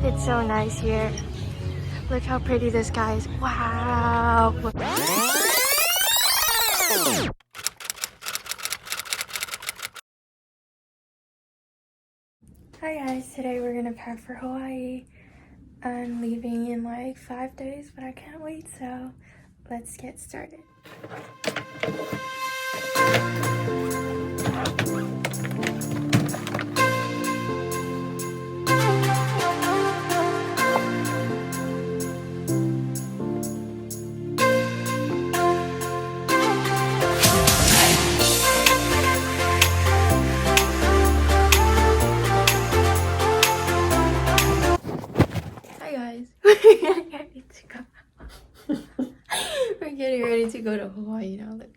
It's so nice here. Look how pretty the sky is. Wow. Hi guys, today we're gonna pack for Hawaii. I'm leaving in like 5 days, but I can't wait, so let's get started. We're getting ready to go to Hawaii now, look.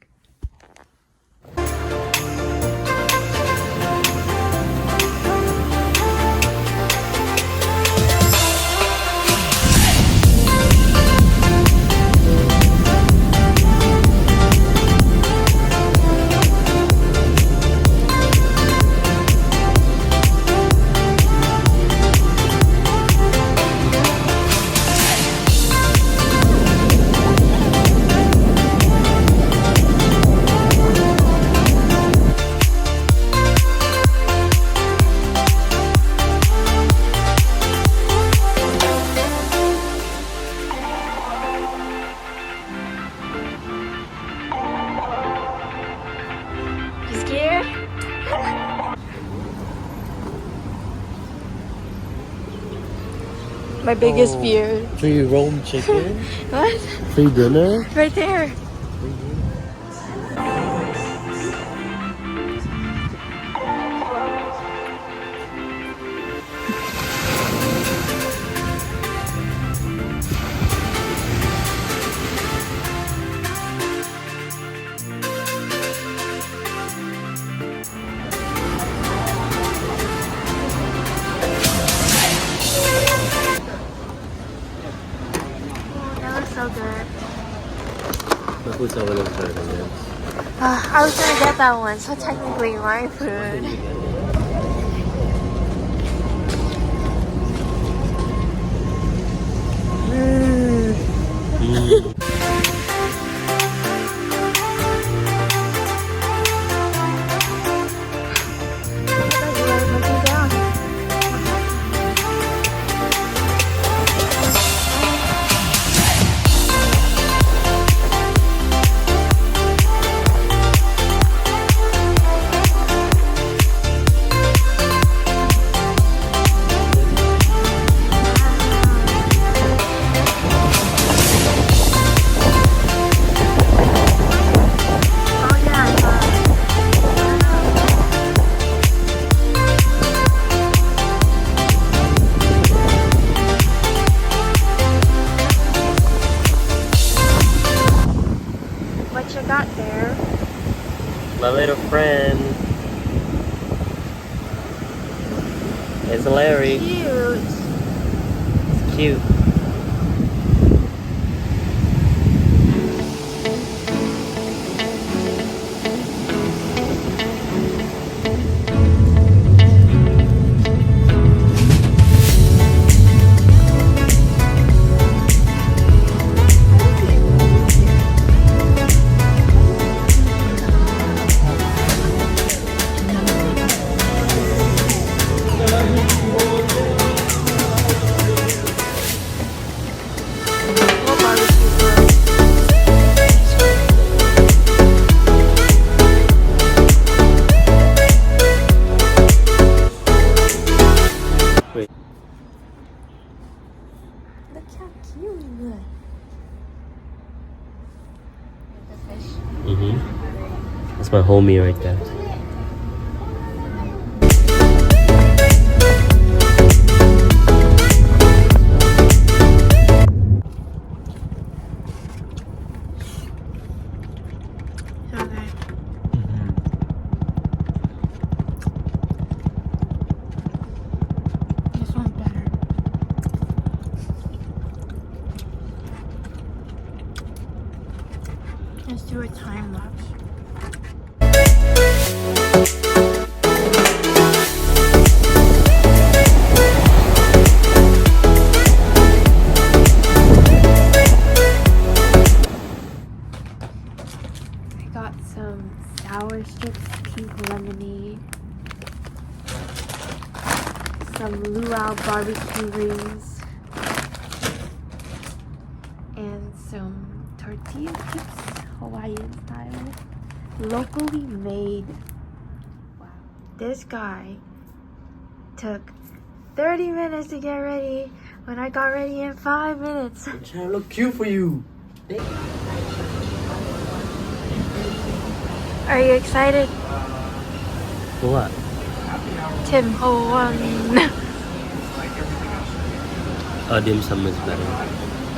My biggest fear. Free roam chicken? What? Free dinner? Right there. So good. I was gonna get that one, so technically my food. Got there. My little friend. It's Larry. Cute. It's cute. That's my homie right there. This one's better. Let's do a time lapse. barbecue rings and some tortilla chips, Hawaiian style, locally made. Wow. This guy took 30 minutes to get ready when I got ready in 5 minutes. I'm trying to look cute for you. Are you excited? For what? Tim Ho Wan. Oh, dim sum is better.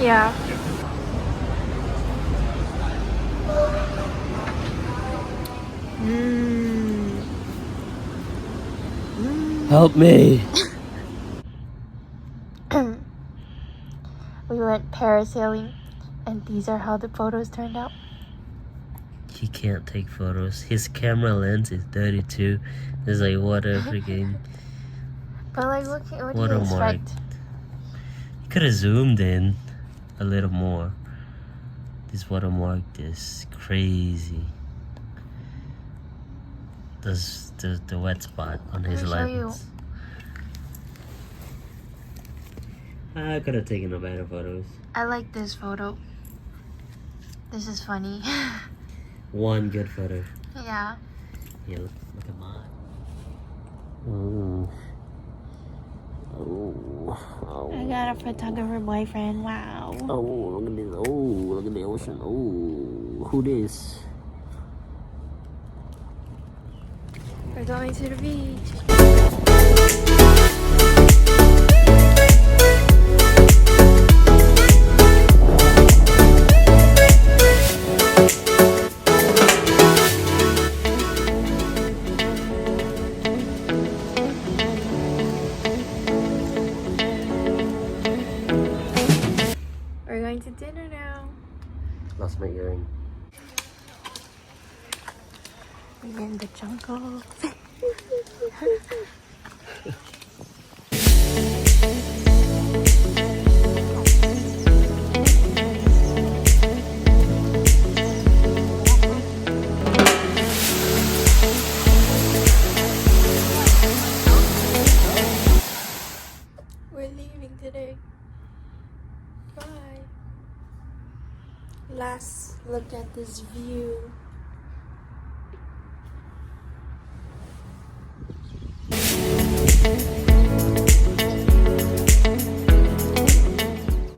Yeah. Help me. We went parasailing, and these are how the photos turned out. He can't take photos. His camera lens is 32. There's like water freaking But like, look, what do you watermark. expect? You could have zoomed in a little more. This watermark is crazy. There's the wet spot on his Let me show lens. I could have taken a better photos. I like this photo. This is funny. One good photo. Yeah. Yeah, look at mine. Oh. Oh. I got a photographer boyfriend. Wow. Oh, look at this. Oh, look at the ocean. Oh, who this? We're going to the beach. We're going to dinner now. Lost my earring. We're in the jungle. We're leaving today. Bye. Last look at this view.